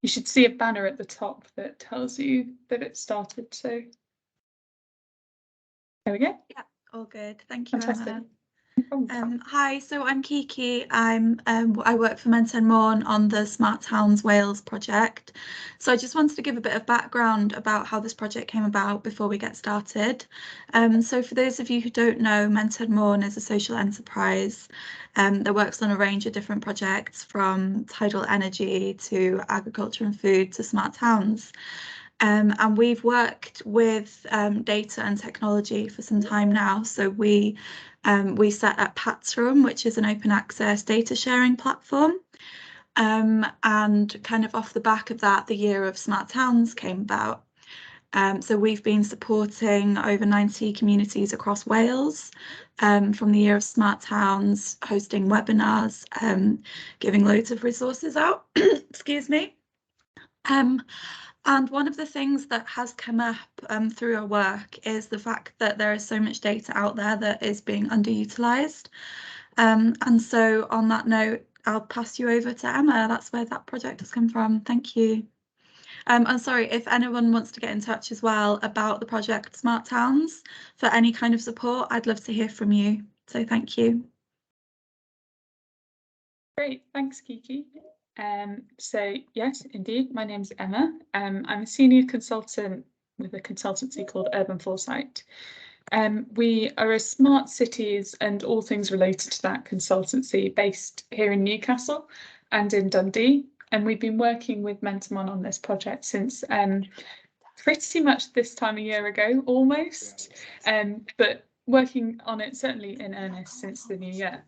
you should see a banner at the top that tells you that it started. So there we go. Yeah, all good. Thank you, Fantastic. Emma. Hi, so I'm Kiki. I work for Mentor Morn on the Smart Towns Wales project. So I just wanted to give a bit of background about how this project came about before we get started. So for those of you who don't know, Mentor Morn is a social enterprise that works on a range of different projects, from tidal energy to agriculture and food to smart towns. And we've worked with data and technology for some time now. So we set up Patsroom, which is an open access data sharing platform. And kind of off the back of that, the year of Smart Towns came about. So we've been supporting over 90 communities across Wales from the year of Smart Towns, hosting webinars, giving loads of resources out, excuse me. And one of the things that has come up through our work is the fact that there is so much data out there that is being underutilised. And so on that note, I'll pass you over to Emma. That's where that project has come from. Thank you. I'm sorry, if anyone wants to get in touch as well about the project Smart Towns for any kind of support, I'd love to hear from you. So thank you. Great, thanks, Kiki. So yes, indeed, my name's Emma. I'm a senior consultant with a consultancy called Urban Foresight. We are a smart cities and all things related to that consultancy based here in Newcastle and in Dundee. And we've been working with Mentamon on this project since pretty much this time a year ago, almost, but working on it certainly in earnest since the new year.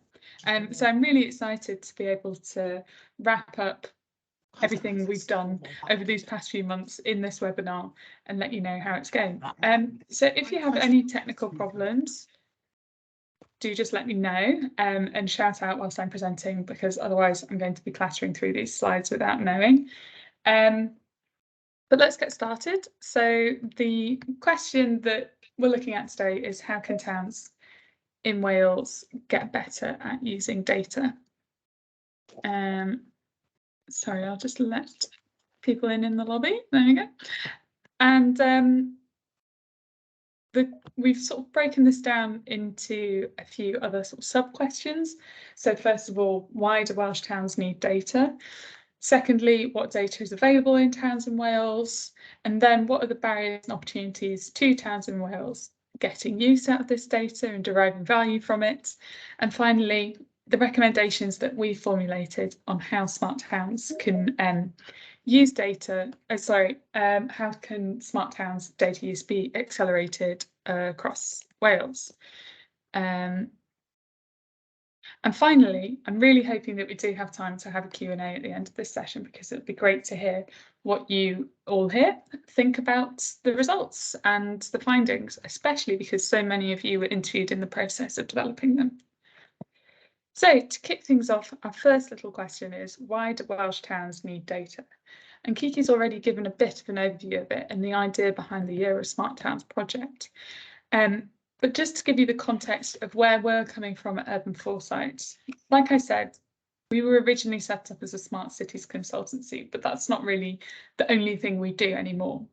So I'm really excited to be able to wrap up everything we've done over these past few months in this webinar and let you know how it's going. So if you have any technical problems, do just let me know and shout out whilst I'm presenting, because otherwise I'm going to be clattering through these slides without knowing. But let's get started. So the question that we're looking at today is, how can towns in Wales get better at using data? Sorry, I'll just let people in the lobby. There we go. And we've sort of broken this down into a few other sort of sub-questions. So first of all, why do Welsh towns need data? Secondly, what data is available in towns in Wales? And then what are the barriers and opportunities to towns in Wales getting use out of this data and deriving value from it? And finally, the recommendations that we formulated on how smart towns can use data, how can smart towns data use be accelerated across Wales? And finally, I'm really hoping that we do have time to have a Q&A at the end of this session, because it would be great to hear what you all here think about the results and the findings, especially because so many of you were interviewed in the process of developing them. So to kick things off, our first little question is, why do Welsh towns need data? And Kiki's already given a bit of an overview of it and the idea behind the Year of Smart Towns project. But just to give you the context of where we're coming from at Urban Foresight, like I said, we were originally set up as a smart cities consultancy, but that's not really the only thing we do anymore.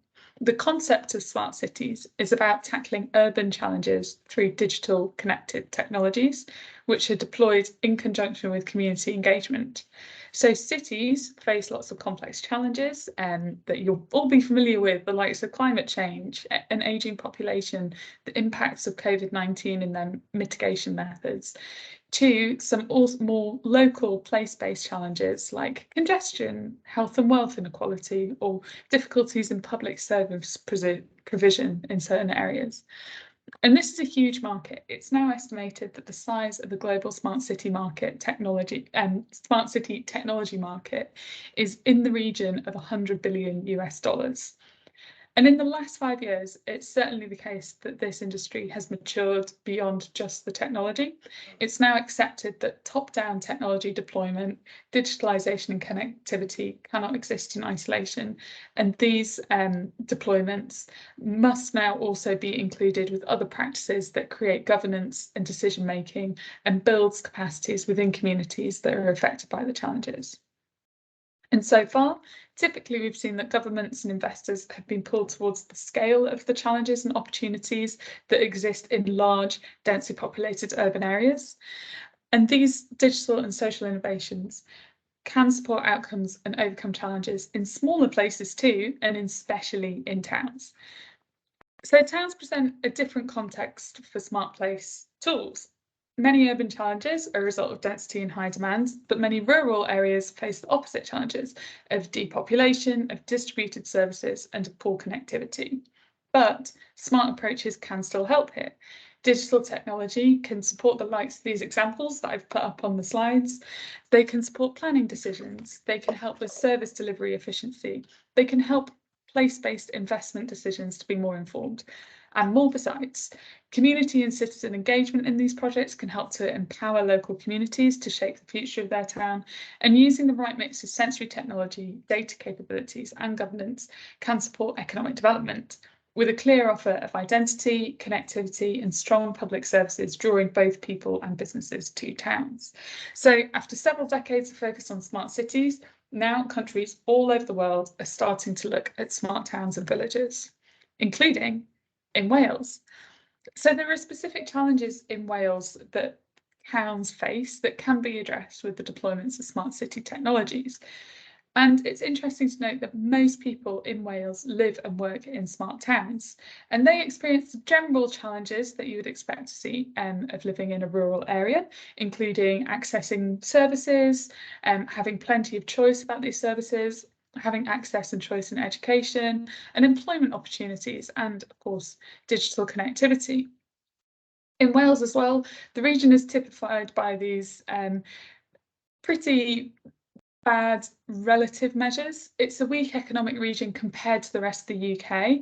The concept of smart cities is about tackling urban challenges through digital connected technologies, which are deployed in conjunction with community engagement. So cities face lots of complex challenges that you'll all be familiar with, the likes of climate change, an ageing population, the impacts of COVID-19 and their mitigation methods, to some more local place-based challenges like congestion, health and wealth inequality, or difficulties in public service provision in certain areas. And this is a huge market. It's now estimated that the size of the global smart city technology market is in the region of $100 billion US. And in the last 5 years, it's certainly the case that this industry has matured beyond just the technology. It's now accepted that top-down technology deployment, digitalisation and connectivity cannot exist in isolation. And these deployments must now also be included with other practices that create governance and decision-making and builds capacities within communities that are affected by the challenges. And so far, typically we've seen that governments and investors have been pulled towards the scale of the challenges and opportunities that exist in large, densely populated urban areas. And these digital and social innovations can support outcomes and overcome challenges in smaller places too, and especially in towns. So towns present a different context for smart place tools. Many urban challenges are a result of density and high demand, but many rural areas face the opposite challenges of depopulation, of distributed services, and of poor connectivity. But smart approaches can still help here. Digital technology can support the likes of these examples that I've put up on the slides. They can support planning decisions. They can help with service delivery efficiency. They can help place-based investment decisions to be more informed. And more besides, community and citizen engagement in these projects can help to empower local communities to shape the future of their town, and using the right mix of sensory technology, data capabilities and governance can support economic development, with a clear offer of identity, connectivity and strong public services drawing both people and businesses to towns. So after several decades of focus on smart cities, now countries all over the world are starting to look at smart towns and villages, including in Wales. So there are specific challenges in Wales that towns face that can be addressed with the deployments of smart city technologies. And it's interesting to note that most people in Wales live and work in smart towns, and they experience the general challenges that you would expect to see of living in a rural area, including accessing services, having plenty of choice about these services, having access and choice in education and employment opportunities, and of course, digital connectivity. In Wales as well, the region is typified by these pretty bad relative measures. It's a weak economic region compared to the rest of the UK.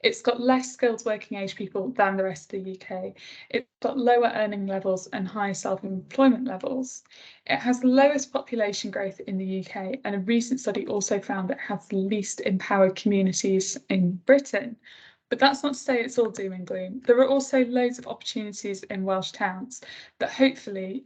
It's got less skilled working age people than the rest of the UK. It's got lower earning levels and high self-employment levels. It has the lowest population growth in the UK, and a recent study also found that it has the least empowered communities in Britain. But that's not to say it's all doom and gloom. There are also loads of opportunities in Welsh towns that hopefully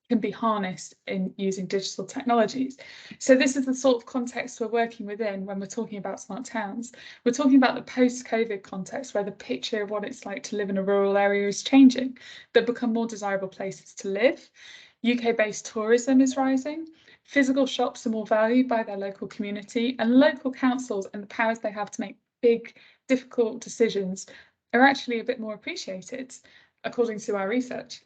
can be harnessed in using digital technologies. So this is the sort of context we're working within when we're talking about smart towns. We're talking about the post-COVID context where the picture of what it's like to live in a rural area is changing. They've become more desirable places to live. UK-based tourism is rising. Physical shops are more valued by their local community, and local councils and the powers they have to make big, difficult decisions are actually a bit more appreciated, according to our research.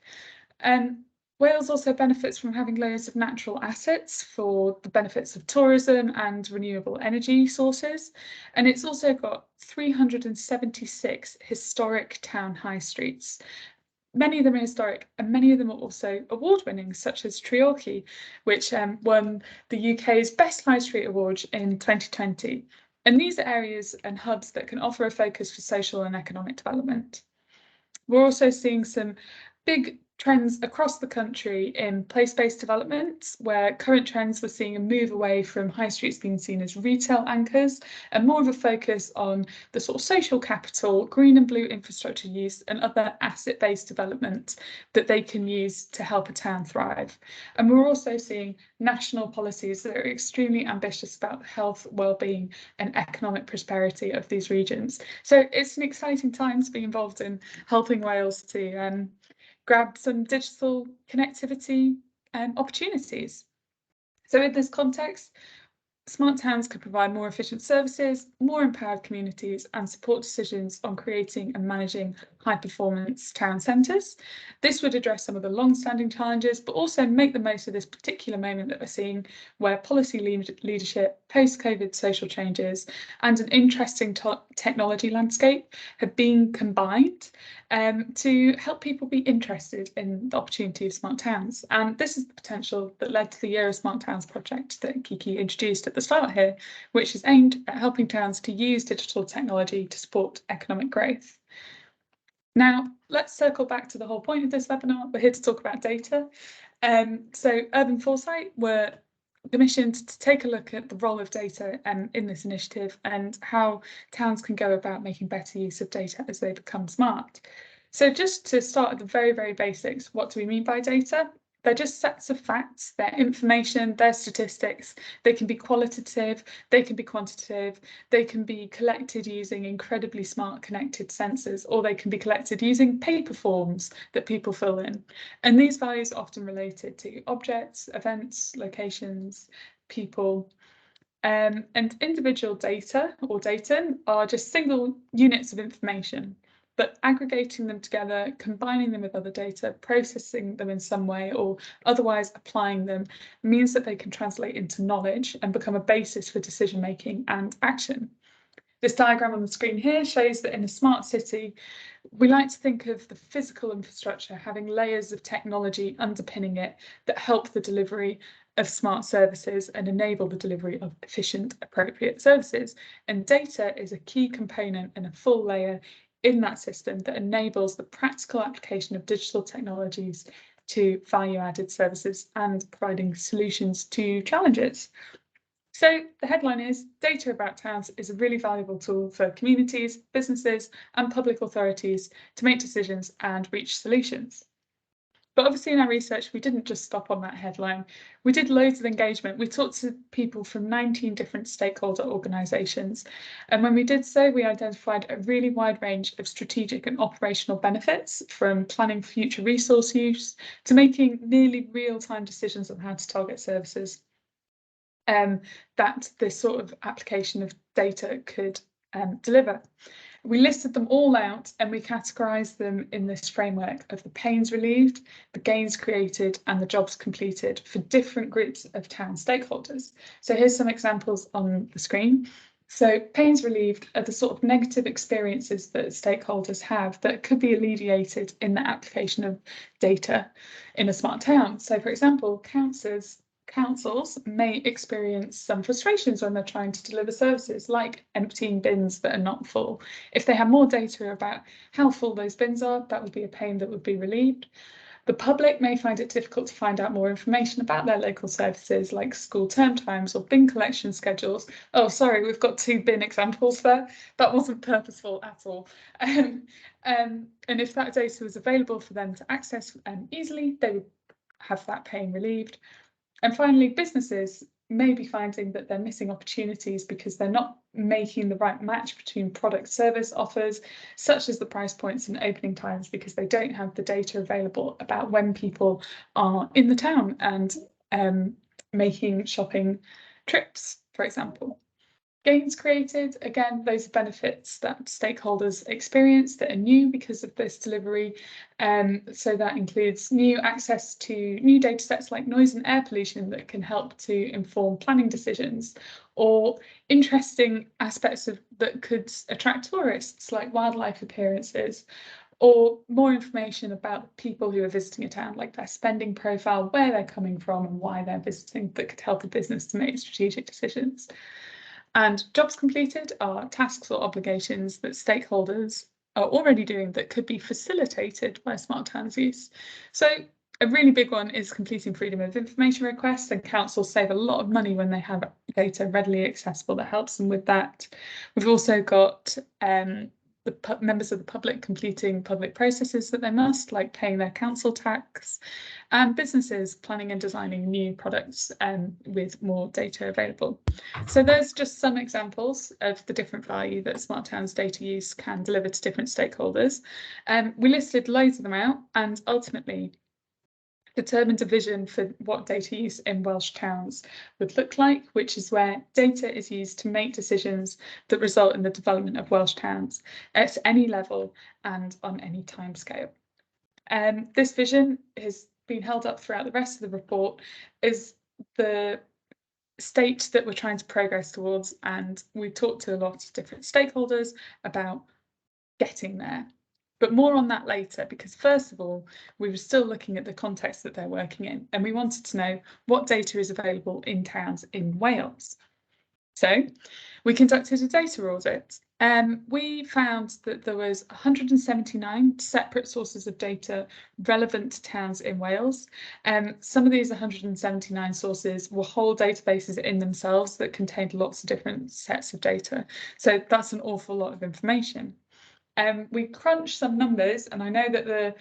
Wales also benefits from having loads of natural assets for the benefits of tourism and renewable energy sources. And it's also got 376 historic town high streets. Many of them are historic, and many of them are also award-winning, such as Trefi, which won the UK's Best High Street Award in 2020. And these are areas and hubs that can offer a focus for social and economic development. We're also seeing some big trends across the country in place-based development, where current trends we're seeing a move away from high streets being seen as retail anchors and more of a focus on the sort of social capital, green and blue infrastructure use and other asset-based development that they can use to help a town thrive. And we're also seeing national policies that are extremely ambitious about the health, well-being and economic prosperity of these regions. So it's an exciting time to be involved in helping Wales to grab some digital connectivity opportunities. So in this context, smart towns could provide more efficient services, more empowered communities, and support decisions on creating and managing high-performance town centres. This would address some of the long-standing challenges, but also make the most of this particular moment that we're seeing, where policy leadership, post-COVID social changes, and an interesting technology landscape have been combined to help people be interested in the opportunity of smart towns. And this is the potential that led to the Year of Smart Towns project that Kiki introduced at the start here, which is aimed at helping towns to use digital technology to support economic growth. Now, let's circle back to the whole point of this webinar. We're here to talk about data. So Urban Foresight were commissioned to take a look at the role of data in this initiative and how towns can go about making better use of data as they become smart. So just to start at the very, very basics, what do we mean by data? They're just sets of facts, they're information, they're statistics. They can be qualitative, they can be quantitative, they can be collected using incredibly smart connected sensors, or they can be collected using paper forms that people fill in. And these values are often related to objects, events, locations, people. And individual data or data are just single units of information. But aggregating them together, combining them with other data, processing them in some way, or otherwise applying them means that they can translate into knowledge and become a basis for decision making and action. This diagram on the screen here shows that in a smart city, we like to think of the physical infrastructure having layers of technology underpinning it that help the delivery of smart services and enable the delivery of efficient, appropriate services. And data is a key component and a full layer in that system that enables the practical application of digital technologies to value-added services and providing solutions to challenges. So the headline is, data about towns is a really valuable tool for communities, businesses and public authorities to make decisions and reach solutions. But obviously in our research, we didn't just stop on that headline. We did loads of engagement. We talked to people from 19 different stakeholder organisations. And when we did so, we identified a really wide range of strategic and operational benefits, from planning future resource use to making nearly real-time decisions on how to target services. That this sort of application of data could deliver. We listed them all out and we categorised them in this framework of the pains relieved, the gains created and the jobs completed for different groups of town stakeholders. So here's some examples on the screen. So pains relieved are the sort of negative experiences that stakeholders have that could be alleviated in the application of data in a smart town. So for example, councils may experience some frustrations when they're trying to deliver services, like emptying bins that are not full. If they have more data about how full those bins are, that would be a pain that would be relieved. The public may find it difficult to find out more information about their local services, like school term times or bin collection schedules. Oh, sorry, we've got 2 bin examples there. That wasn't purposeful at all. And if that data was available for them to access easily, they would have that pain relieved. And finally, businesses may be finding that they're missing opportunities because they're not making the right match between product service offers, such as the price points and opening times, because they don't have the data available about when people are in the town and making shopping trips, for example. Gains created, again, those benefits that stakeholders experience that are new because of this delivery. So that includes new access to new data sets like noise and air pollution that can help to inform planning decisions, or interesting aspects that could attract tourists like wildlife appearances, or more information about people who are visiting a town, like their spending profile, where they're coming from and why they're visiting, that could help a business to make strategic decisions. And jobs completed are tasks or obligations that stakeholders are already doing that could be facilitated by smart towns use. So a really big one is completing freedom of information requests, and councils save a lot of money when they have data readily accessible that helps them with that. We've also got the members of the public completing public processes that they must, like paying their council tax, and businesses planning and designing new products with more data available. So there's just some examples of the different value that smart towns data use can deliver to different stakeholders. We listed loads of them out and ultimately determined a vision for what data use in Welsh towns would look like, which is where data is used to make decisions that result in the development of Welsh towns at any level and on any timescale. This vision has been held up throughout the rest of the report as the state that we're trying to progress towards, and we talked to a lot of different stakeholders about getting there. But more on that later, because first of all, we were still looking at the context that they're working in, and we wanted to know what data is available in towns in Wales. So we conducted a data audit. We found that there was 179 separate sources of data relevant to towns in Wales. Some of these 179 sources were whole databases in themselves that contained lots of different sets of data. So that's an awful lot of information. We crunched some numbers, and I know that the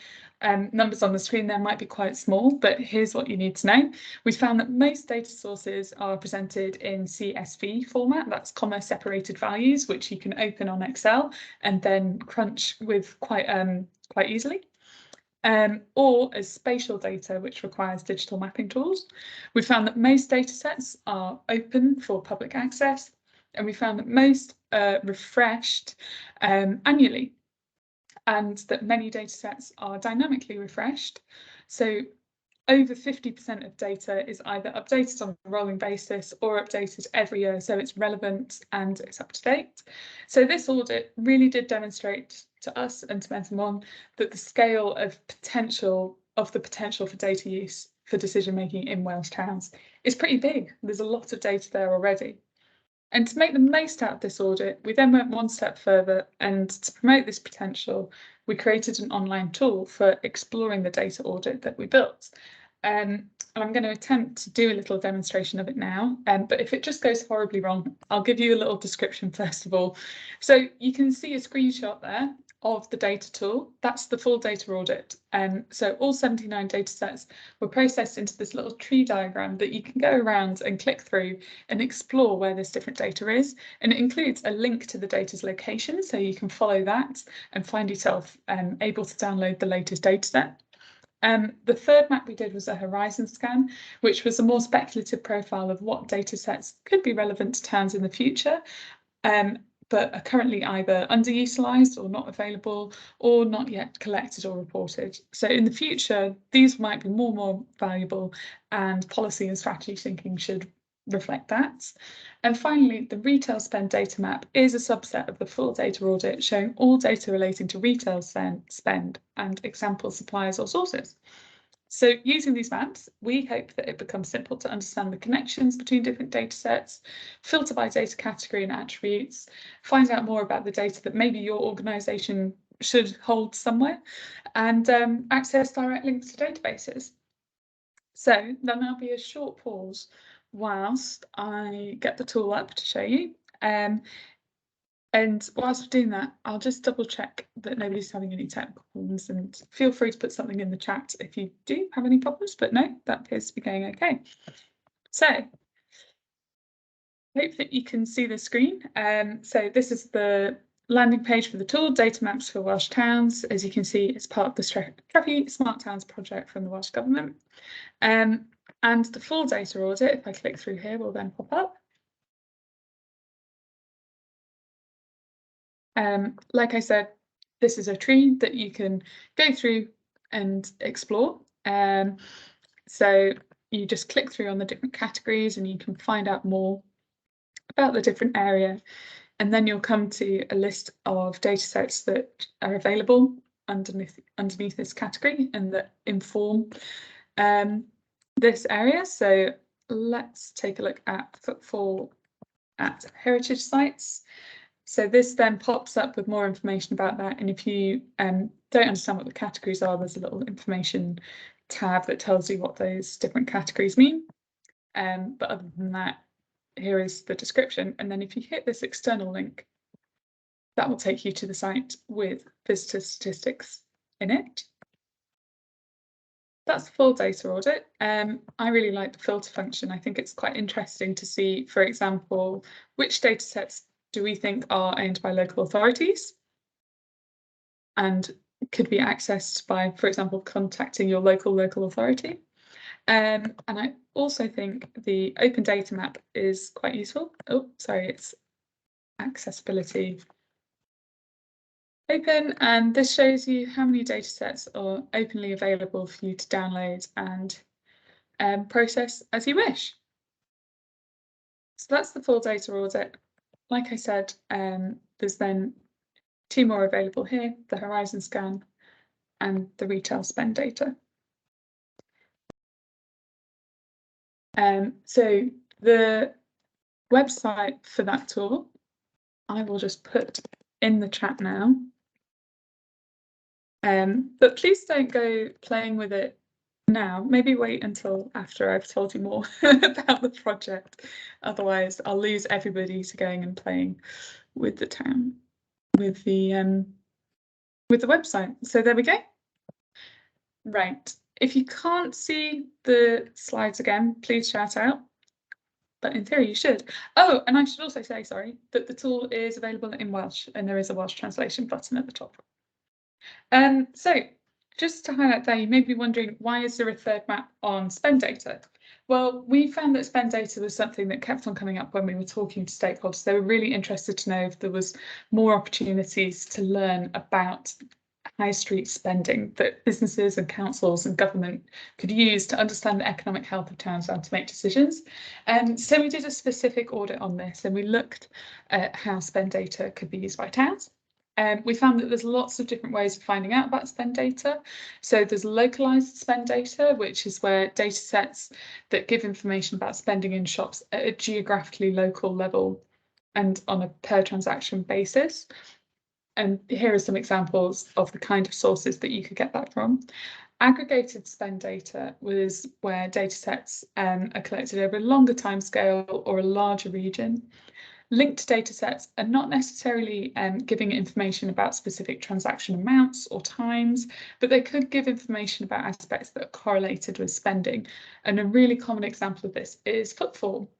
numbers on the screen there might be quite small, but here's what you need to know. We found that most data sources are presented in CSV format, that's comma separated values, which you can open on Excel and then crunch with quite easily. Or as spatial data, which requires digital mapping tools. We found that most data sets are open for public access, and we found that most are refreshed annually, and that many data sets are dynamically refreshed. So over 50% of data is either updated on a rolling basis or updated every year, so it's relevant and it's up to date. So this audit really did demonstrate to us and to wnaethom that the scale of the potential for data use for decision making in Welsh towns is pretty big. There's a lot of data there already. And to make the most out of this audit, we then went one step further, and to promote this potential, we created an online tool for exploring the data audit that we built. And I'm going to attempt to do a little demonstration of it now, but if it just goes horribly wrong, I'll give you a little description first of all. So you can see a screenshot there of the data tool. That's the full data audit. So all 79 data sets were processed into this little tree diagram that you can go around and click through and explore where this different data is. And it includes a link to the data's location, so you can follow that and find yourself able to download the latest data set. The third map we did was a horizon scan, which was a more speculative profile of what data sets could be relevant to towns in the future, but are currently either underutilised or not available or not yet collected or reported. So in the future, these might be more valuable, and policy and strategy thinking should reflect that. And finally, the retail spend data map is a subset of the full data audit, showing all data relating to retail spend and example suppliers or sources. So using these maps, we hope that it becomes simple to understand the connections between different data sets, filter by data category and attributes, find out more about the data that maybe your organisation should hold somewhere, and access direct links to databases. So then there'll be a short pause whilst I get the tool up to show you. And whilst we're doing that, I'll just double check that nobody's having any technical problems, and feel free to put something in the chat if you do have any problems, but no, that appears to be going okay. So I hope that you can see the screen. So this is the landing page for the tool, Data Maps for Welsh Towns. As you can see, it's part of the Trefi Smart Towns project from the Welsh Government. And the full data audit, if I click through here, will then pop up. Like I said, this is a tree that you can go through and explore. So you just click through on the different categories and you can find out more about the different area. And then you'll come to a list of data sets that are available underneath this category and that inform this area. So let's take a look at footfall at heritage sites. So this then pops up with more information about that. And if you don't understand what the categories are, there's a little information tab that tells you what those different categories mean. But other than that, here is the description. And then if you hit this external link, that will take you to the site with visitor statistics in it. That's the full data audit. I really like the filter function. I think it's quite interesting to see, for example, which data sets do we think are owned by local authorities and could be accessed by, for example, contacting your local authority. And I also think the open data map is quite useful. Oh, sorry, it's accessibility open, and this shows you how many data sets are openly available for you to download and process as you wish. So that's the full data audit. Like I said, there's then two more available here, the horizon scan and the retail spend data. So the website for that tool, I will just put in the chat now. But please don't go playing with it now. Maybe wait until after I've told you more about the project. Otherwise, I'll lose everybody to going and playing with the town, with the with the website. So there we go. Right. If you can't see the slides again, please shout out. But in theory, you should. Oh, and I should also say, sorry, that the tool is available in Welsh and there is a Welsh translation button at the top. So just to highlight there, you may be wondering, why is there a third map on spend data? Well, we found that spend data was something that kept on coming up when we were talking to stakeholders. They were really interested to know if there was more opportunities to learn about high street spending that businesses and councils and government could use to understand the economic health of towns and to make decisions. So we did a specific audit on this and we looked at how spend data could be used by towns. We found that there's lots of different ways of finding out about spend data. So there's localized spend data, which is where data sets that give information about spending in shops at a geographically local level and on a per transaction basis. And here are some examples of the kind of sources that you could get that from. Aggregated spend data was where data sets are collected over a longer timescale or a larger region. Linked data sets are not necessarily giving information about specific transaction amounts or times, but they could give information about aspects that are correlated with spending. And a really common example of this is footfall.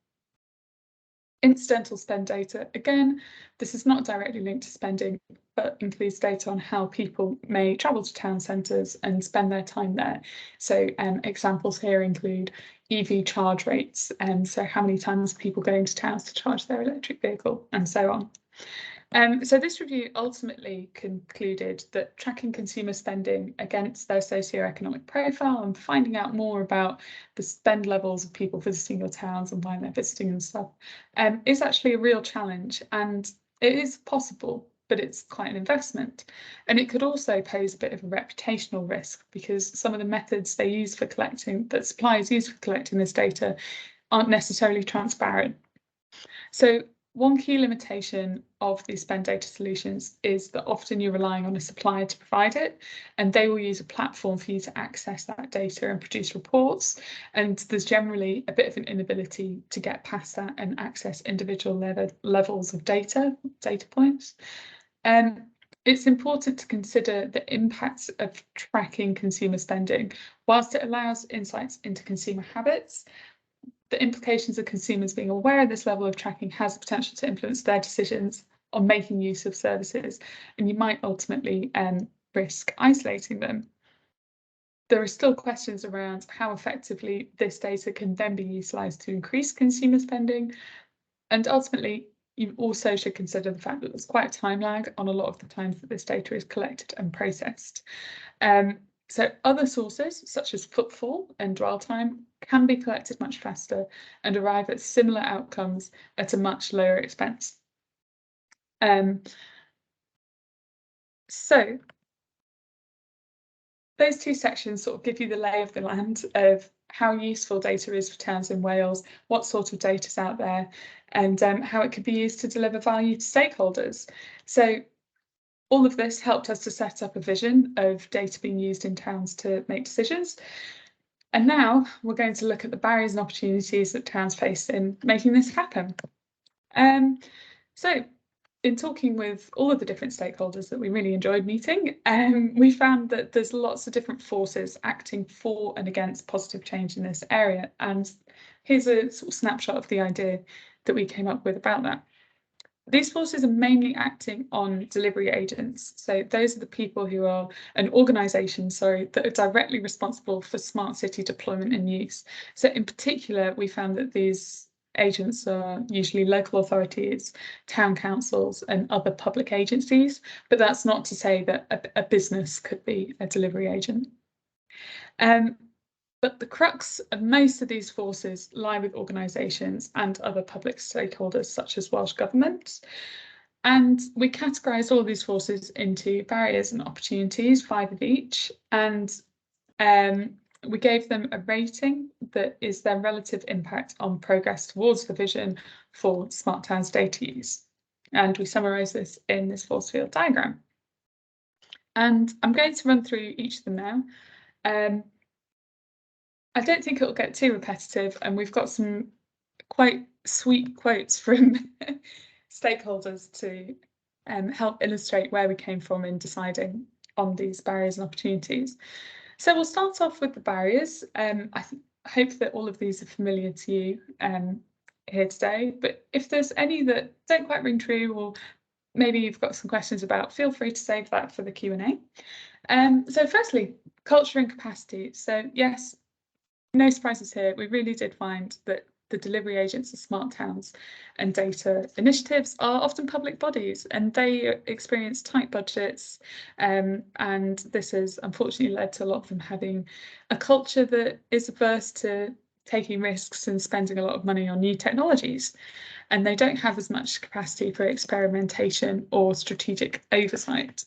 Incidental spend data, again, this is not directly linked to spending, but includes data on how people may travel to town centres and spend their time there. So examples here include EV charge rates, and so how many times people go into towns to charge their electric vehicle, and so on. So this review ultimately concluded that tracking consumer spending against their socioeconomic profile and finding out more about the spend levels of people visiting your towns and why they're visiting and stuff is actually a real challenge, and it is possible, but it's quite an investment. And it could also pose a bit of a reputational risk because some of the methods they use for collecting, that suppliers use for collecting this data, aren't necessarily transparent. So one key limitation of these spend data solutions is that often you're relying on a supplier to provide it, and they will use a platform for you to access that data and produce reports. And there's generally a bit of an inability to get past that and access individual levels of data points. It's important to consider the impacts of tracking consumer spending. Whilst it allows insights into consumer habits, the implications of consumers being aware of this level of tracking has the potential to influence their decisions on making use of services, and you might ultimately risk isolating them. There are still questions around how effectively this data can then be utilised to increase consumer spending, and ultimately you also should consider the fact that there's quite a time lag on a lot of the times that this data is collected and processed. So other sources, such as footfall and dwell time, can be collected much faster and arrive at similar outcomes at a much lower expense. So those two sections sort of give you the lay of the land of how useful data is for towns in Wales, what sort of data is out there, and how it could be used to deliver value to stakeholders. So all of this helped us to set up a vision of data being used in towns to make decisions. And now we're going to look at the barriers and opportunities that towns face in making this happen. So in talking with all of the different stakeholders that we really enjoyed meeting, we found that there's lots of different forces acting for and against positive change in this area. And here's a sort of snapshot of the idea that we came up with about that. These forces are mainly acting on delivery agents. So those are the people who are an organisation, that are directly responsible for smart city deployment and use. So in particular, we found that these agents are usually local authorities, town councils and other public agencies, but that's not to say that a business could be a delivery agent. But the crux of most of these forces lie with organisations and other public stakeholders, such as Welsh Government. And we categorised all these forces into barriers and opportunities, 5 of each, and we gave them a rating that is their relative impact on progress towards the vision for smart towns data use. And we summarise this in this force field diagram. And I'm going to run through each of them now. I don't think it'll get too repetitive, and we've got some quite sweet quotes from stakeholders to help illustrate where we came from in deciding on these barriers and opportunities. So we'll start off with the barriers. I hope that all of these are familiar to you here today, but if there's any that don't quite ring true, or maybe you've got some questions about, feel free to save that for the Q&A. So firstly, culture and capacity. So yes, no surprises here. We really did find that the delivery agents of smart towns and data initiatives are often public bodies, and they experience tight budgets, and this has unfortunately led to a lot of them having a culture that is averse to taking risks and spending a lot of money on new technologies, and they don't have as much capacity for experimentation or strategic oversight.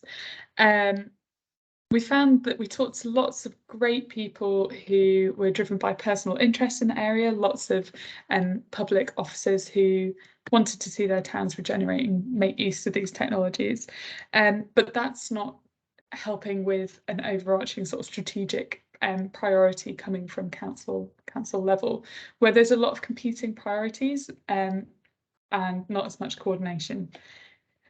We found that we talked to lots of great people who were driven by personal interest in the area, lots of public officers who wanted to see their towns regenerating, make use of these technologies. But that's not helping with an overarching sort of strategic priority coming from council level, where there's a lot of competing priorities and not as much coordination.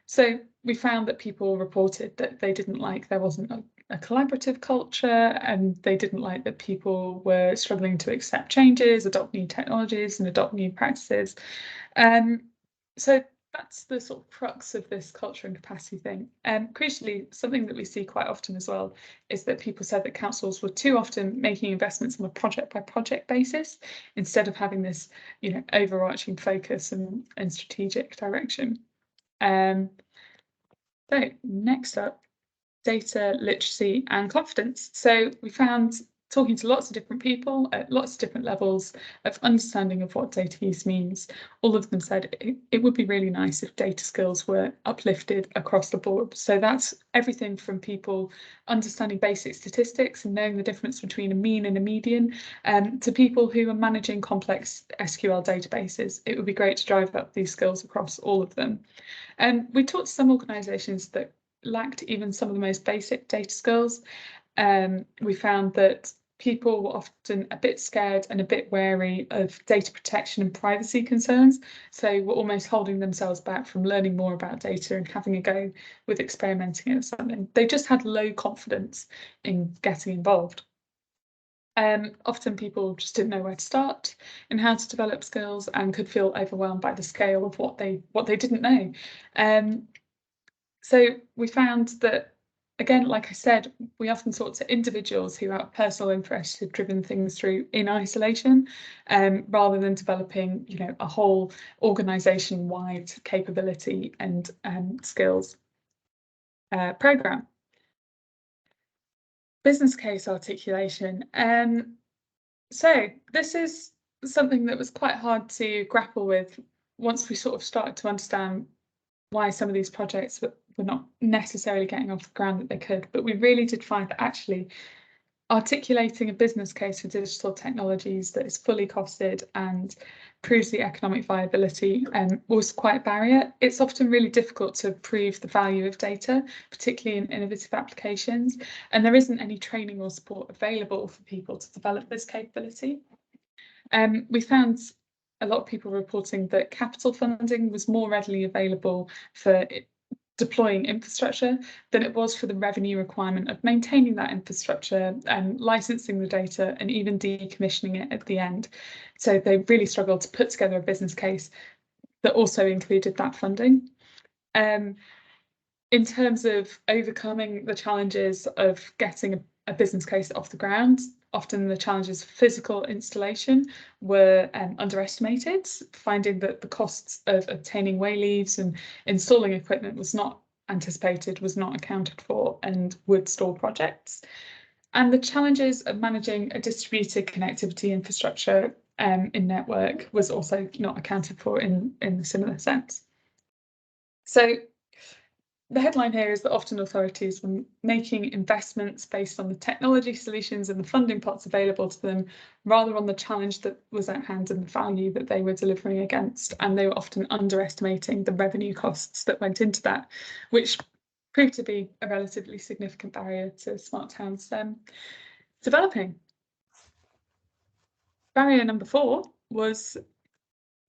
So we found that people reported that they didn't like there wasn't a collaborative culture, and they didn't like that people were struggling to accept changes, adopt new technologies and adopt new practices. So that's the sort of crux of this culture and capacity thing. Crucially, something that we see quite often as well is that people said that councils were too often making investments on a project by project basis instead of having this, overarching focus and strategic direction. So next up, data literacy and confidence. So we found, talking to lots of different people at lots of different levels of understanding of what data use means, all of them said it would be really nice if data skills were uplifted across the board. So that's everything from people understanding basic statistics and knowing the difference between a mean and a median, to people who are managing complex SQL databases. It would be great to drive up these skills across all of them. And we talked to some organisations that lacked even some of the most basic data skills. We found that people were often a bit scared and a bit wary of data protection and privacy concerns, so were almost holding themselves back from learning more about data and having a go with experimenting with something. They just had low confidence in getting involved. Often people just didn't know where to start and how to develop skills, and could feel overwhelmed by the scale of what they didn't know. So we found that, again, like I said, we often talk to individuals who have personal interest have driven things through in isolation, rather than developing, a whole organisation-wide capability and skills programme. Business case articulation. So this is something that was quite hard to grapple with once we sort of started to understand why some of these projects were not necessarily getting off the ground that they could. But we really did find that actually articulating a business case for digital technologies that is fully costed and proves the economic viability was quite a barrier. It's often really difficult to prove the value of data, particularly in innovative applications, and there isn't any training or support available for people to develop this capability. We found a lot of people reporting that capital funding was more readily available for deploying infrastructure than it was for the revenue requirement of maintaining that infrastructure and licensing the data and even decommissioning it at the end. So they really struggled to put together a business case that also included that funding. In terms of overcoming the challenges of getting a business case off the ground, often the challenges of physical installation were underestimated, finding that the costs of obtaining wayleaves and installing equipment was not anticipated, was not accounted for, and would stall projects. And the challenges of managing a distributed connectivity infrastructure in network was also not accounted for in a similar sense. So the headline here is that often authorities were making investments based on the technology solutions and the funding pots available to them, rather on the challenge that was at hand and the value that they were delivering against. And they were often underestimating the revenue costs that went into that, which proved to be a relatively significant barrier to smart towns developing. Barrier number 4 was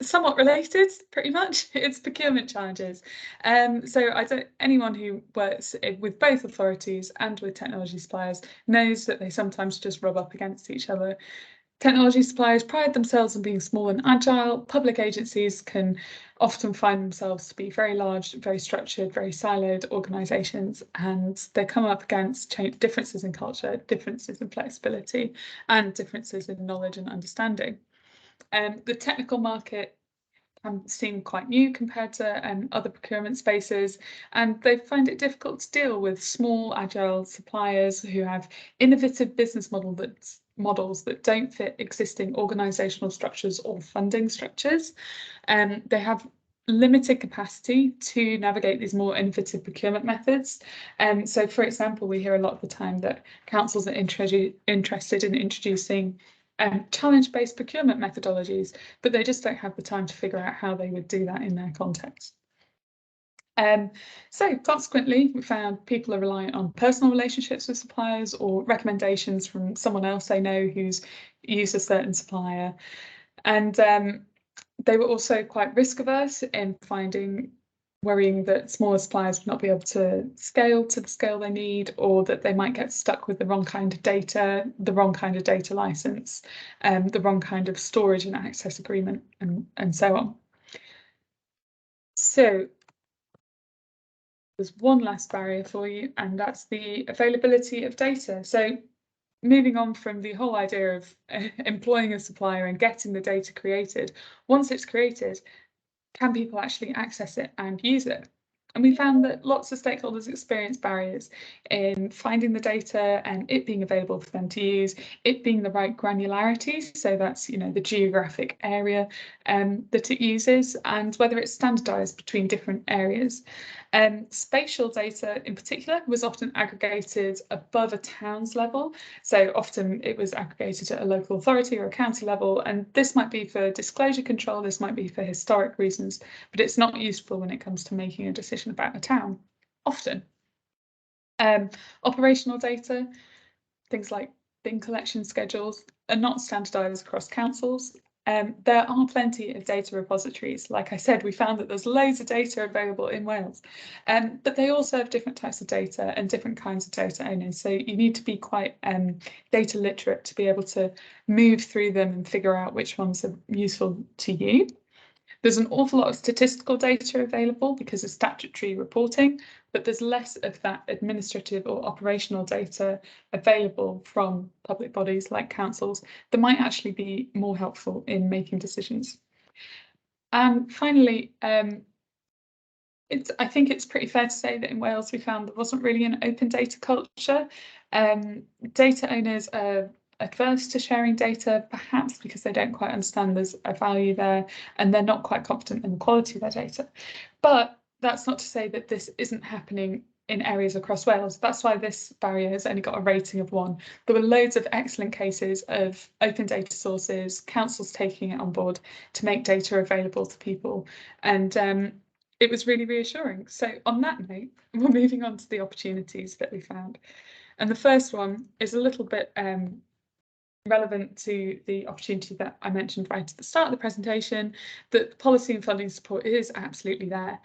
somewhat related, pretty much. It's procurement challenges. So anyone who works with both authorities and with technology suppliers knows that they sometimes just rub up against each other. Technology suppliers pride themselves on being small and agile. Public agencies can often find themselves to be very large, very structured, very siloed organisations, and they come up against differences in culture, differences in flexibility, and differences in knowledge and understanding. The technical market can seem quite new compared to other procurement spaces, and they find it difficult to deal with small, agile suppliers who have innovative business models that don't fit existing organisational structures or funding structures. They have limited capacity to navigate these more innovative procurement methods. So, for example, we hear a lot of the time that councils are interested in introducing challenge-based procurement methodologies, but they just don't have the time to figure out how they would do that in their context. So consequently, we found people are reliant on personal relationships with suppliers or recommendations from someone else they know who's used a certain supplier. And they were also quite risk averse in worrying that smaller suppliers would not be able to scale to the scale they need, or that they might get stuck with the wrong kind of data, the wrong kind of data license, the wrong kind of storage and access agreement, and so on. So there's one last barrier for you, and that's the availability of data. So moving on from the whole idea of employing a supplier and getting the data created, once it's created, can people actually access it and use it? And we found that lots of stakeholders experience barriers in finding the data and it being available for them to use, it being the right granularity, so that's the geographic area that it uses, and whether it's standardised between different areas. Spatial data in particular was often aggregated above a town's level, so often it was aggregated at a local authority or a county level, and this might be for disclosure control, this might be for historic reasons, but it's not useful when it comes to making a decision about a town, often. Operational data, things like bin collection schedules, are not standardised across councils. There are plenty of data repositories. Like I said, we found that there's loads of data available in Wales, but they also have different types of data and different kinds of data owners. So you need to be quite data literate to be able to move through them and figure out which ones are useful to you. There's an awful lot of statistical data available because of statutory reporting, but there's less of that administrative or operational data available from public bodies like councils that might actually be more helpful in making decisions. And finally, I think it's pretty fair to say that in Wales we found there wasn't really an open data culture. Data owners are adverse to sharing data, perhaps because they don't quite understand there's a value there and they're not quite confident in the quality of their data. But that's not to say that this isn't happening in areas across Wales. That's why this barrier has only got a rating of 1. There were loads of excellent cases of open data sources, councils taking it on board to make data available to people, and it was really reassuring. So on that note, we're moving on to the opportunities that we found. And the first one is a little bit relevant to the opportunity that I mentioned right at the start of the presentation, that policy and funding support is absolutely there.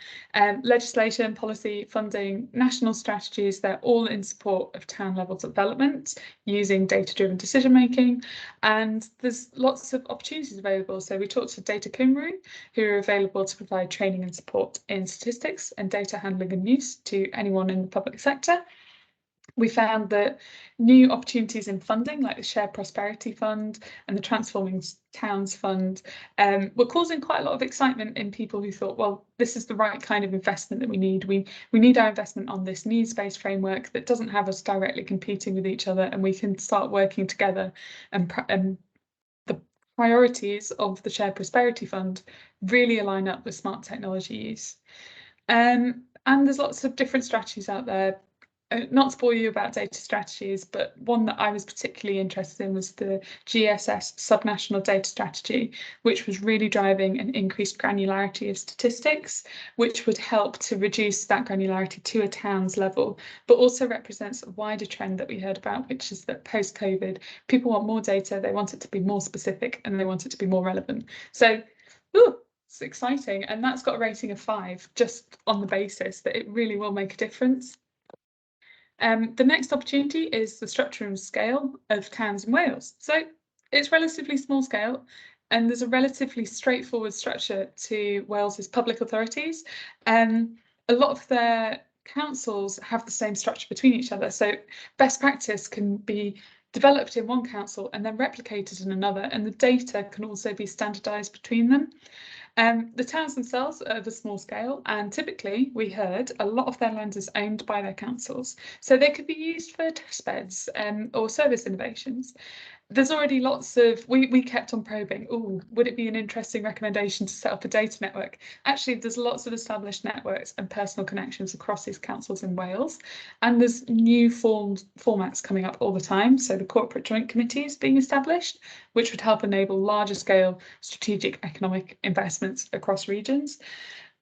Legislation, policy, funding, national strategies, they're all in support of town level development using data-driven decision making, and there's lots of opportunities available. So we talked to Data Nghymru, who are available to provide training and support in statistics and data handling and use to anyone in the public sector. We found that new opportunities in funding, like the Shared Prosperity Fund and the Transforming Towns Fund, were causing quite a lot of excitement in people who thought, well, this is the right kind of investment that we need. We need our investment on this needs-based framework that doesn't have us directly competing with each other, and we can start working together. And the priorities of the Shared Prosperity Fund really align up with smart technology use. And there's lots of different strategies out there. Not to bore you about data strategies, but one that I was particularly interested in was the GSS subnational data strategy, which was really driving an increased granularity of statistics, which would help to reduce that granularity to a town's level, but also represents a wider trend that we heard about, which is that post-COVID, people want more data, they want it to be more specific, and they want it to be more relevant. So, It's exciting, and that's got a rating of 5 just on the basis that it really will make a difference. The next opportunity is the structure and scale of towns in Wales. So it's relatively small scale, and there's a relatively straightforward structure to Wales's public authorities. A lot of their councils have the same structure between each other, so best practice can be developed in one council and then replicated in another, and the data can also be standardised between them. The towns themselves are of a small scale, and typically, we heard, a lot of their land is owned by their councils, so they could be used for testbeds or service innovations. There's already lots of, we kept on probing, oh, would it be an interesting recommendation to set up a data network? Actually, there's lots of established networks and personal connections across these councils in Wales, and there's new formats coming up all the time. So the corporate joint committee is being established, which would help enable larger scale strategic economic investments across regions.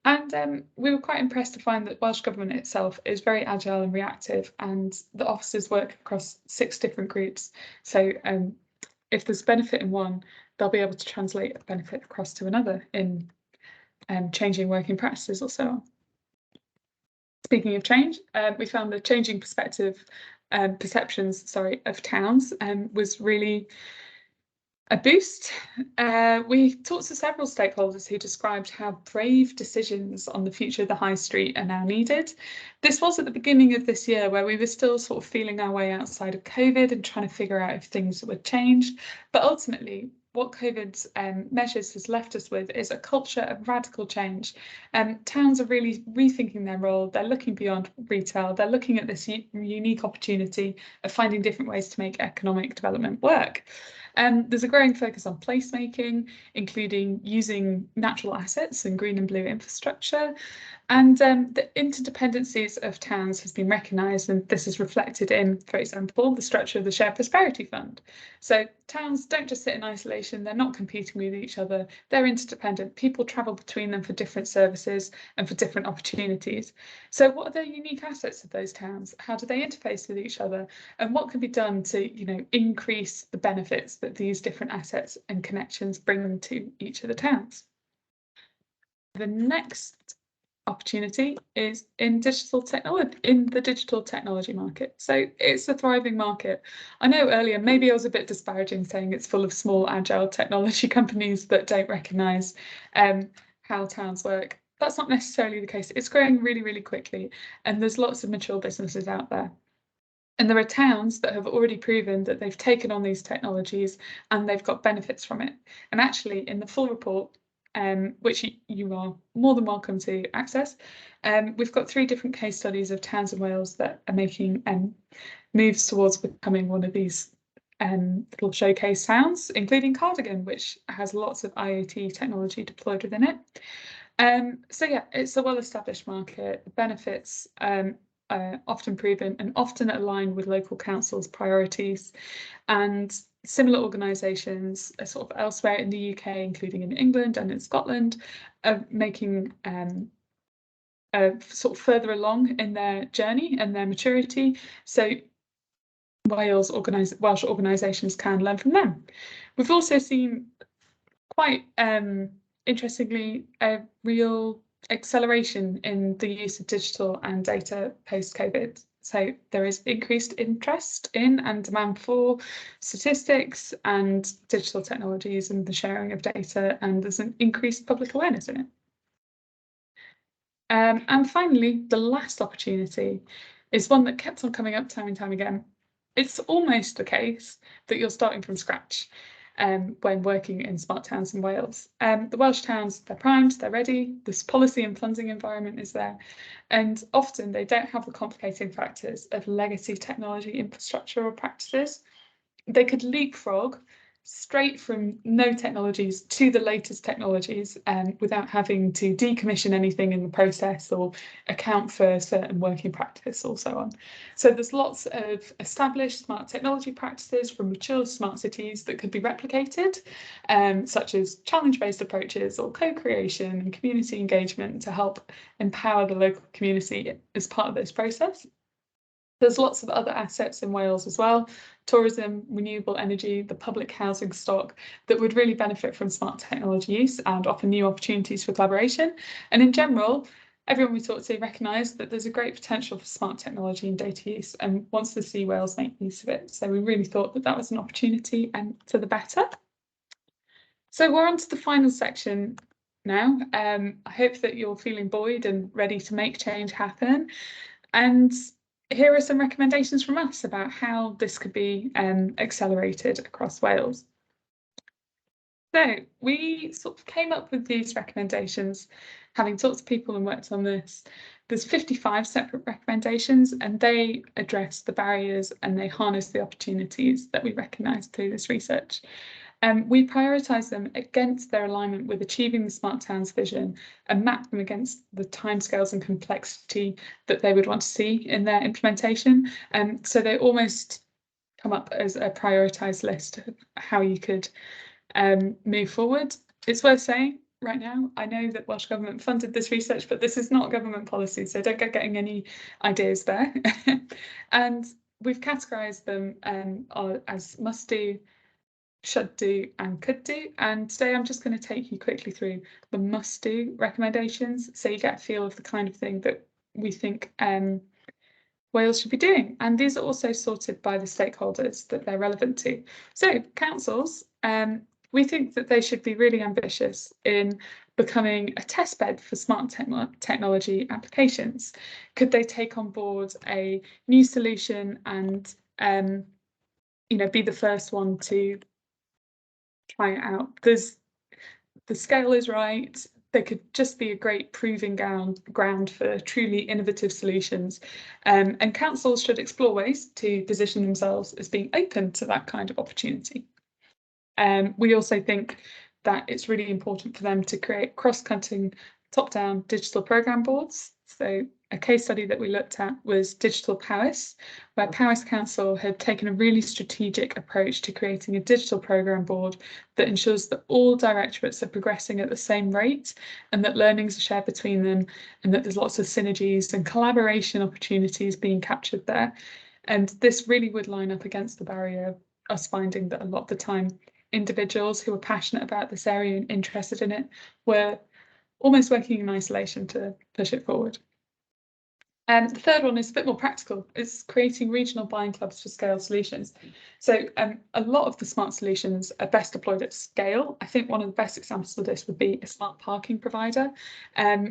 And we were quite impressed to find that Welsh Government itself is very agile and reactive, and the officers work across 6 different groups. So if there's benefit in one, they'll be able to translate a benefit across to another in changing working practices or so on. Speaking of change, we found the changing perceptions of towns was really a boost. We talked to several stakeholders who described how brave decisions on the future of the high street are now needed. This was at the beginning of this year, where we were still sort of feeling our way outside of COVID and trying to figure out if things would change. But ultimately, what COVID's measures has left us with is a culture of radical change. Towns are really rethinking their role. They're looking beyond retail. They're looking at this unique opportunity of finding different ways to make economic development work. There's a growing focus on placemaking, including using natural assets and green and blue infrastructure. And the interdependencies of towns has been recognised, and this is reflected in, for example, the structure of the Shared Prosperity Fund. So towns don't just sit in isolation, they're not competing with each other, they're interdependent. People travel between them for different services and for different opportunities. So what are the unique assets of those towns? How do they interface with each other? And what can be done to, increase the benefits that these different assets and connections bring to each of the towns? The next opportunity is in the digital technology market. So it's a thriving market. I know earlier maybe I was a bit disparaging saying it's full of small agile technology companies that don't recognise how towns work. That's not necessarily the case. It's growing really, really quickly, and there's lots of mature businesses out there. And there are towns that have already proven that they've taken on these technologies and they've got benefits from it. And actually, in the full report, which you are more than welcome to access, we've got 3 different case studies of towns in Wales that are making moves towards becoming one of these little showcase towns, including Cardigan, which has lots of IoT technology deployed within it. So yeah, it's a well-established market. The benefits often proven and often aligned with local councils' priorities, and similar organisations sort of elsewhere in the UK, including in England and in Scotland, are making sort of further along in their journey and their maturity. So Welsh organisations can learn from them. We've also seen quite interestingly a real acceleration in the use of digital and data post-COVID. So there is increased interest in and demand for statistics and digital technologies and the sharing of data, and there's an increased public awareness in it. And finally, the last opportunity is one that kept on coming up time and time again. It's almost the case that you're starting from scratch when working in smart towns in Wales. The Welsh towns, they're primed, they're ready, this policy and funding environment is there, and often they don't have the complicating factors of legacy technology infrastructure or practices. They could leapfrog straight from no technologies to the latest technologies without having to decommission anything in the process or account for certain working practice or so on. So there's lots of established smart technology practices from mature smart cities that could be replicated, such as challenge-based approaches or co-creation and community engagement to help empower the local community as part of this process. There's lots of other assets in Wales as well, tourism, renewable energy, the public housing stock that would really benefit from smart technology use and offer new opportunities for collaboration. And in general, everyone we talk to recognised that there's a great potential for smart technology and data use and wants to see Wales make use of it. So we really thought that that was an opportunity and for the better. So we're on to the final section now. I hope that you're feeling buoyed and ready to make change happen. And here are some recommendations from us about how this could be accelerated across Wales. So we sort of came up with these recommendations, having talked to people and worked on this. There's 55 separate recommendations, and they address the barriers and they harness the opportunities that we recognise through this research. We prioritise them against their alignment with achieving the Smart Towns vision and map them against the timescales and complexity that they would want to see in their implementation. So they almost come up as a prioritised list of how you could move forward. It's worth saying right now, I know that Welsh Government funded this research, but this is not government policy, so don't get getting any ideas there. And we've categorised them as must do, should do and could do, and today I'm just going to take you quickly through the must do recommendations so you get a feel of the kind of thing that we think Wales should be doing. And these are also sorted by the stakeholders that they're relevant to. So councils, we think that they should be really ambitious in becoming a testbed for smart technology applications. Could they take on board a new solution and be the first one to try it out? Because the scale is right. They could just be a great proving ground for truly innovative solutions. And councils should explore ways to position themselves as being open to that kind of opportunity. We also think that it's really important for them to create cross-cutting top-down digital programme boards. So a case study that we looked at was Digital Powys, where Powys Council had taken a really strategic approach to creating a digital programme board that ensures that all directorates are progressing at the same rate and that learnings are shared between them and that there's lots of synergies and collaboration opportunities being captured there. And this really would line up against the barrier of us finding that a lot of the time individuals who were passionate about this area and interested in it were almost working in isolation to push it forward. And the third one is a bit more practical. It's creating regional buying clubs for scale solutions. So a lot of the smart solutions are best deployed at scale. I think one of the best examples of this would be a smart parking provider,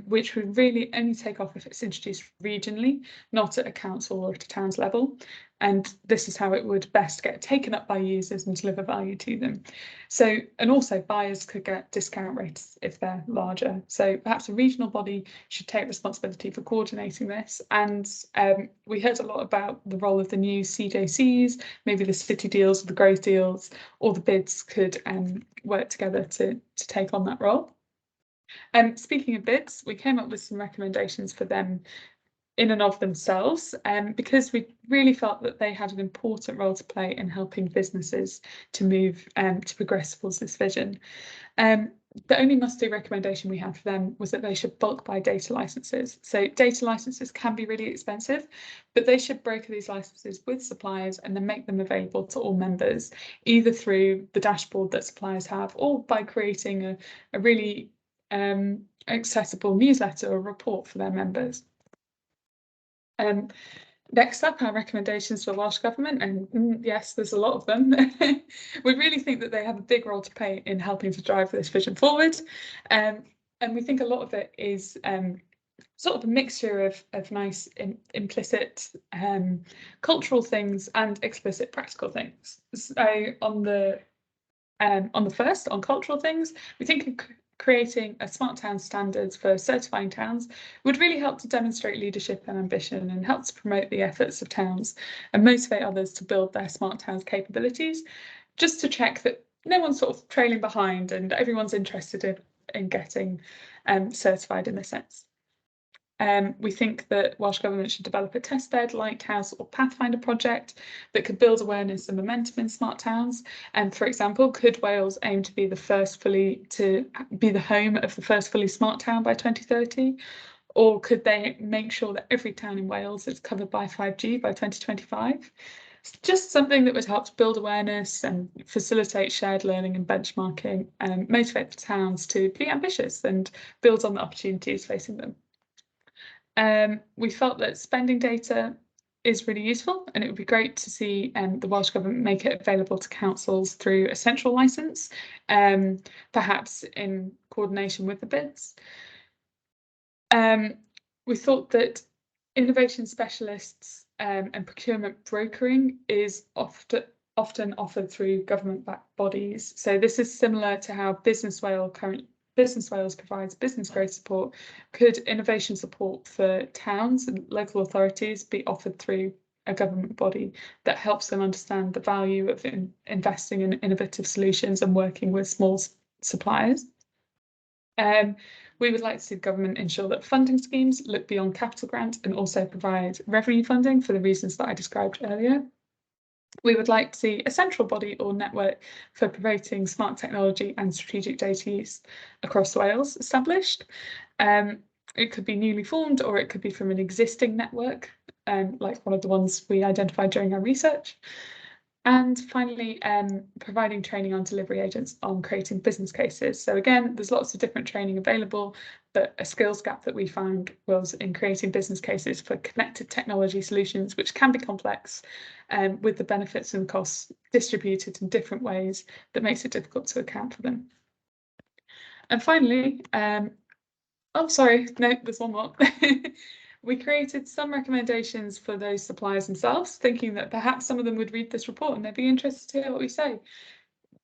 which would really only take off if it's introduced regionally, not at a council or at a town's level. And this is how it would best get taken up by users and deliver value to them. So, and also buyers could get discount rates if they're larger. So perhaps a regional body should take responsibility for coordinating this. And we heard a lot about the role of the new CJCs, maybe the city deals or the growth deals, or the bids could work together to take on that role. Speaking of bids, we came up with some recommendations for them in and of themselves, because we really felt that they had an important role to play in helping businesses to move to progress towards this vision. The only must-do recommendation we had for them was that they should bulk buy data licenses. So data licenses can be really expensive, but they should broker these licenses with suppliers and then make them available to all members, either through the dashboard that suppliers have or by creating a really accessible newsletter or report for their members. Next up, our recommendations for Welsh Government, and yes, there's a lot of them. We really think that they have a big role to play in helping to drive this vision forward. And we think a lot of it is sort of a mixture of nice implicit cultural things and explicit practical things. So on the first, on cultural things, we think creating a smart town standards for certifying towns would really help to demonstrate leadership and ambition and help to promote the efforts of towns and motivate others to build their smart towns capabilities, just to check that no one's sort of trailing behind and everyone's interested in getting certified in this sense. We think that Welsh Government should develop a testbed, lighthouse or pathfinder project that could build awareness and momentum in smart towns. And for example, could Wales aim to be the home of the first fully smart town by 2030? Or could they make sure that every town in Wales is covered by 5G by 2025? It's just something that would help to build awareness and facilitate shared learning and benchmarking and motivate the towns to be ambitious and build on the opportunities facing them. We felt that spending data is really useful, and it would be great to see the Welsh Government make it available to councils through a central licence, perhaps in coordination with the bids. We thought that innovation specialists and procurement brokering is often offered through government-backed bodies. So this is similar to how Business Wales provides business growth support. Could innovation support for towns and local authorities be offered through a government body that helps them understand the value of investing in innovative solutions and working with small suppliers? We would like to see the government ensure that funding schemes look beyond capital grant and also provide revenue funding for the reasons that I described earlier. We would like to see a central body or network for promoting smart technology and strategic data use across Wales established. It could be newly formed, or it could be from an existing network, like one of the ones we identified during our research. And finally, providing training on delivery agents on creating business cases. So again, there's lots of different training available, but a skills gap that we found was in creating business cases for connected technology solutions, which can be complex, with the benefits and costs distributed in different ways that makes it difficult to account for them. And finally, oh, sorry, no, there's one more. We created some recommendations for those suppliers themselves, thinking that perhaps some of them would read this report and they'd be interested to hear what we say.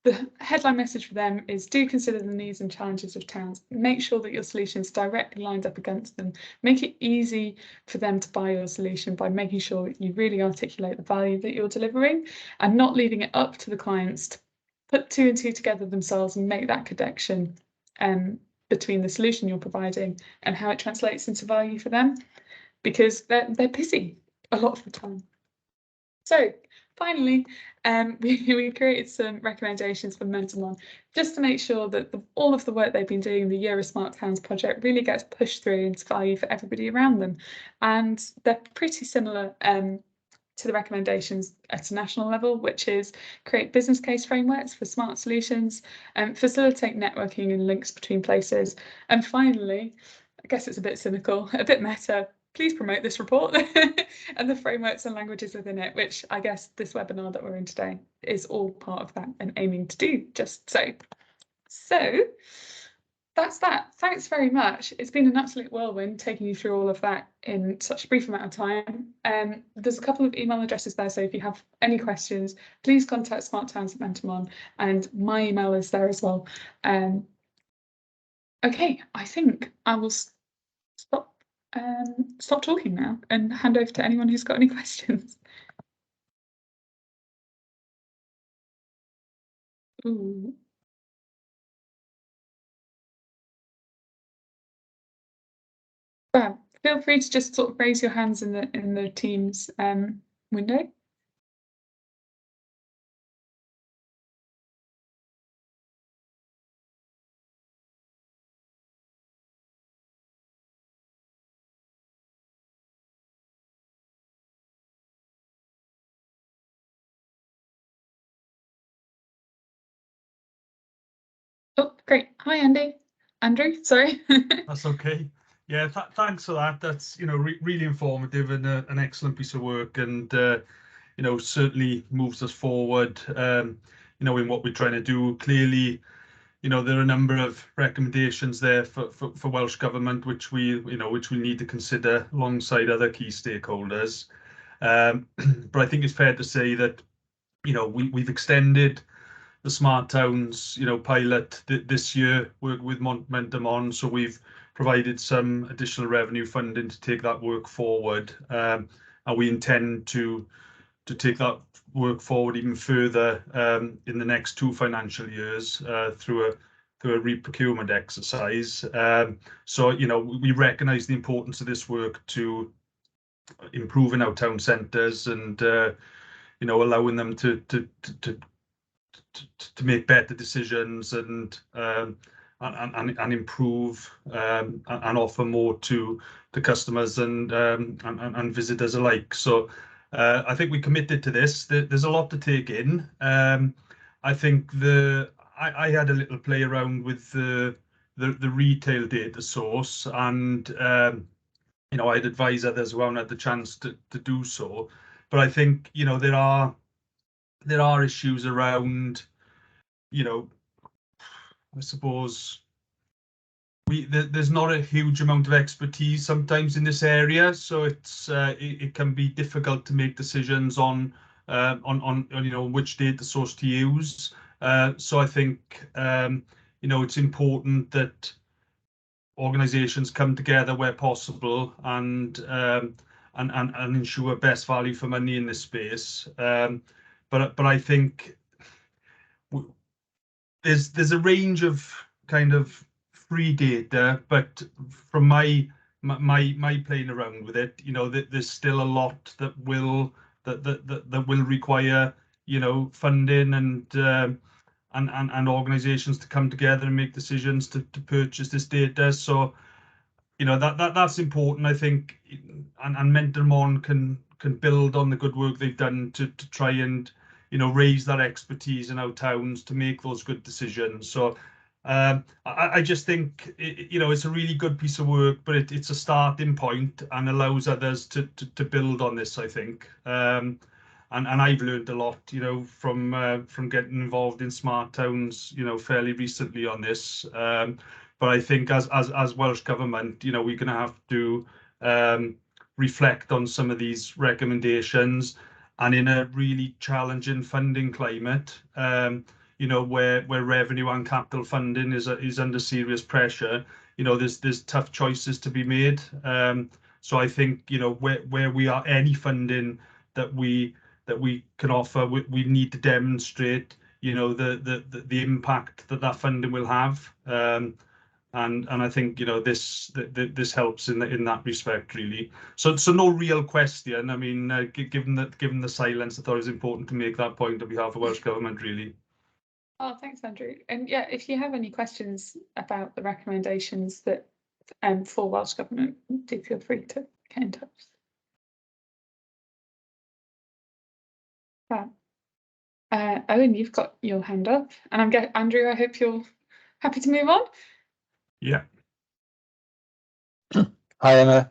The headline message for them is: do consider the needs and challenges of towns. Make sure that your solution is directly lined up against them. Make it easy for them to buy your solution by making sure that you really articulate the value that you're delivering and not leaving it up to the clients to put two and two together themselves and make that connection between the solution you're providing and how it translates into value for them, because they're busy a lot of the time. So finally, we created some recommendations for Momentum just to make sure that all of the work they've been doing in the Year of Smart Towns project really gets pushed through into value for everybody around them. And they're pretty similar to the recommendations at a national level, which is create business case frameworks for smart solutions, and facilitate networking and links between places. And finally, I guess it's a bit cynical, a bit meta, please promote this report and the frameworks and languages within it, which I guess this webinar that we're in today is all part of that and aiming to do just so. So that's that. Thanks very much. It's been an absolute whirlwind taking you through all of that in such a brief amount of time. There's a couple of email addresses there, so if you have any questions, please contact Smart Towns at Momentum, and my email is there as well. Okay, I think I will stop talking now and hand over to anyone who's got any questions. Ooh. Well, feel free to just sort of raise your hands in the Teams window. Oh, great. Hi, Andy. Andrew, sorry. That's okay. Yeah, thanks for that. That's, really informative and an excellent piece of work, and certainly moves us forward. In what we're trying to do. Clearly, there are a number of recommendations there for Welsh Government, which we need to consider alongside other key stakeholders. But I think it's fair to say that we've extended the Smart Towns pilot this year with Momentum On, so we've provided some additional revenue funding to take that work forward, and we intend to take that work forward even further in the next 2 financial years through a re-procurement exercise. So we recognise the importance of this work to improving our town centres and allowing them to make better decisions and and improve and offer more to the customers and visitors alike. So I think we committed to this. There's a lot to take in. I think I had a little play around with the retail data source, and you know, I'd advise others who haven't had the chance to do so. But I think, you know, there are issues around, you know, I suppose there's not a huge amount of expertise sometimes in this area, so it can be difficult to make decisions on you know, which data source to use. So I think you know, it's important that organisations come together where possible and ensure best value for money in this space. But I think there's a range of kind of free data, but from my playing around with it, you know, there's still a lot that will require, you know, funding and organisations to come together and make decisions to purchase this data. So, you know, that's important, I think, and Mentor Mon can build on the good work they've done to try and, you know, raise that expertise in our towns to make those good decisions. So I just think, you know, it's a really good piece of work, but it's a starting point and allows others to build on this, I think. And I've learned a lot, you know, from getting involved in smart towns, you know, fairly recently on this. But I think as Welsh Government, you know, we're going to have to reflect on some of these recommendations, and in a really challenging funding climate, you know, where revenue and capital funding is under serious pressure, you know, there's tough choices to be made. So I think, you know, where we are, any funding that we can offer, we need to demonstrate, you know, the impact that funding will have. And I think, you know, this helps in that respect, really. So no real question. I mean, given the silence, I thought it was important to make that point on behalf of Welsh Government, really. Oh, thanks, Andrew. And yeah, if you have any questions about the recommendations that for Welsh Government, do feel free to get in touch. Owen, you've got your hand up, and Andrew, I hope you're happy to move on. Yeah. Hi, Emma.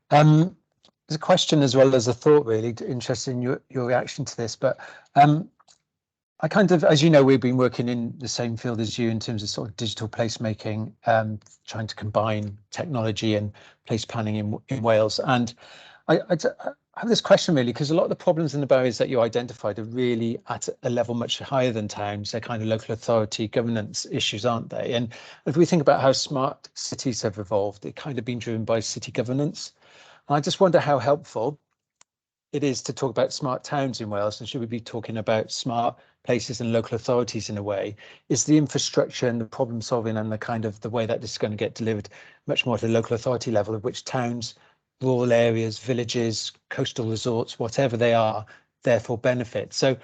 There's a question as well as a thought, really interested in your reaction to this, but I kind of, as you know, we've been working in the same field as you in terms of sort of digital placemaking, trying to combine technology and place planning in Wales. And I have this question really, because a lot of the problems and the barriers that you identified are really at a level much higher than towns. They're kind of local authority governance issues, aren't they? And if we think about how smart cities have evolved, they've kind of been driven by city governance. And I just wonder how helpful it is to talk about smart towns in Wales, and should we be talking about smart places and local authorities in a way? Is the infrastructure and the problem solving and the kind of the way that this is going to get delivered much more at a local authority level, of which towns, rural areas, villages, coastal resorts, whatever they are, therefore benefit? So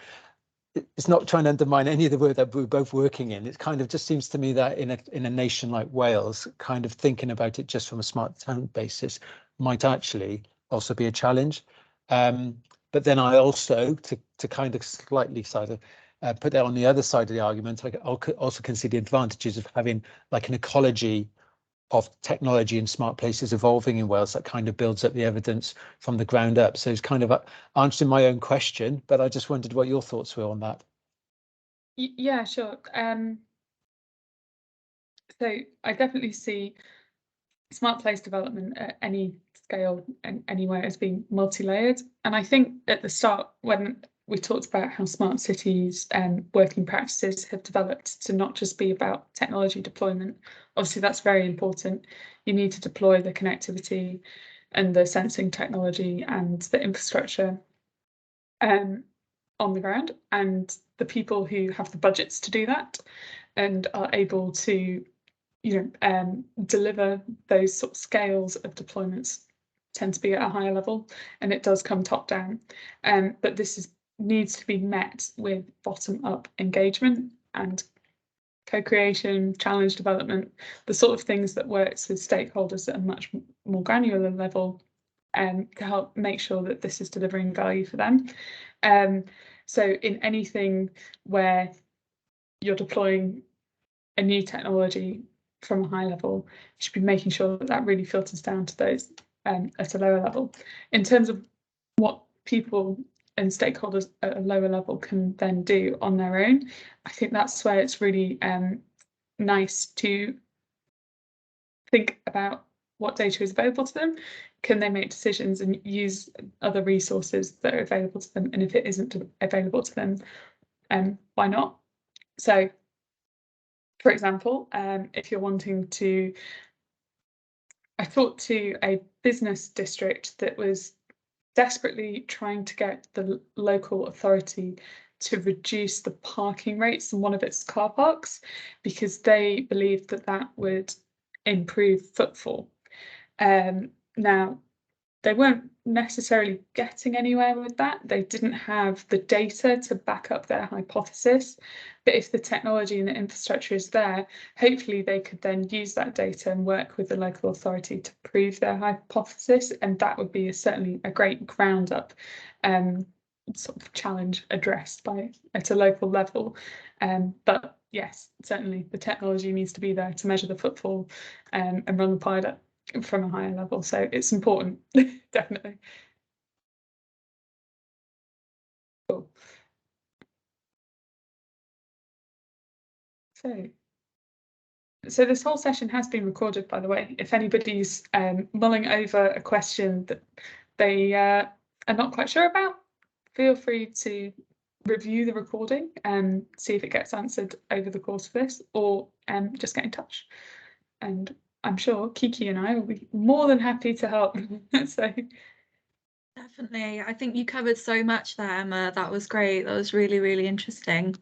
it's not trying to undermine any of the work that we're both working in. It kind of just seems to me that in a nation like Wales, kind of thinking about it just from a smart town basis might actually also be a challenge. But then I also, to kind of slightly sort of put that on the other side of the argument, I also can see the advantages of having like an ecology of technology and smart places evolving in Wales that kind of builds up the evidence from the ground up. So it's kind of answering my own question, but I just wondered what your thoughts were on that. Yeah, sure. So I definitely see smart place development at any scale and anywhere as being multi-layered. And I think at the start, when we talked about how smart cities and working practices have developed to not just be about technology deployment, obviously that's very important. You need to deploy the connectivity and the sensing technology and the infrastructure on the ground, and the people who have the budgets to do that and are able to deliver those sort of scales of deployments tend to be at a higher level, and it does come top down. But this needs to be met with bottom up engagement and co-creation, challenge development, the sort of things that works with stakeholders at a much more granular level, to help make sure that this is delivering value for them. So in anything where you're deploying a new technology from a high level, you should be making sure that that really filters down to those at a lower level. In terms of what people and stakeholders at a lower level can then do on their own, I think that's where it's really nice to think about what data is available to them. Can they make decisions and use other resources that are available to them? And if it isn't available to them, why not? So, for example, if you're wanting to, I talked to a business district that was desperately trying to get the local authority to reduce the parking rates in one of its car parks because they believed that that would improve footfall. Now, they weren't necessarily getting anywhere with that. They didn't have the data to back up their hypothesis. But if the technology and the infrastructure is there, hopefully they could then use that data and work with the local authority to prove their hypothesis. And that would be certainly a great ground up sort of challenge addressed at a local level. But yes, certainly the technology needs to be there to measure the footfall and run the pilot from a higher level. So it's important, definitely. Cool. So this whole session has been recorded, by the way. If anybody's mulling over a question that they are not quite sure about, feel free to review the recording and see if it gets answered over the course of this, or just get in touch. And I'm sure Kiki and I will be more than happy to help. So definitely, I think you covered so much there, Emma. That was great. That was really, really interesting.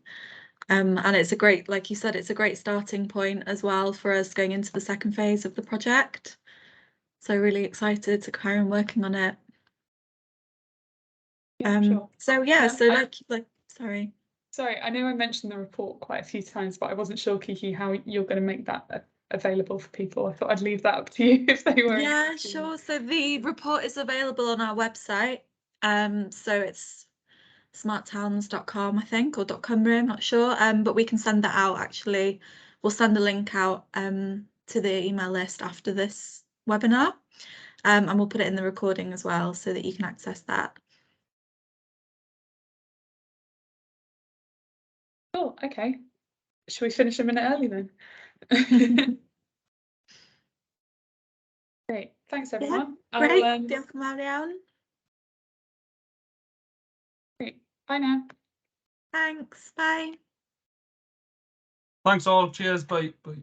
And it's a great, like you said, it's a great starting point as well for us going into the second phase of the project. So really excited to carry on working on it. yeah, sure. So yeah, so sorry. Sorry, I know I mentioned the report quite a few times, but I wasn't sure, Kiki, how you're going to make that available for people. I thought I'd leave that up to you if they were. Yeah, sure. So the report is available on our website. So it's smarttowns.com, I think, or .cymru, I'm not sure. But we can send that out actually. We'll send the link out to the email list after this webinar. And we'll put it in the recording as well so that you can access that. Cool, okay. Shall we finish a minute early then? Great, thanks everyone. Yeah, great, diolch yn fawr iawn. Great, bye now. Thanks, bye. Thanks all. Cheers. Bye. Bye.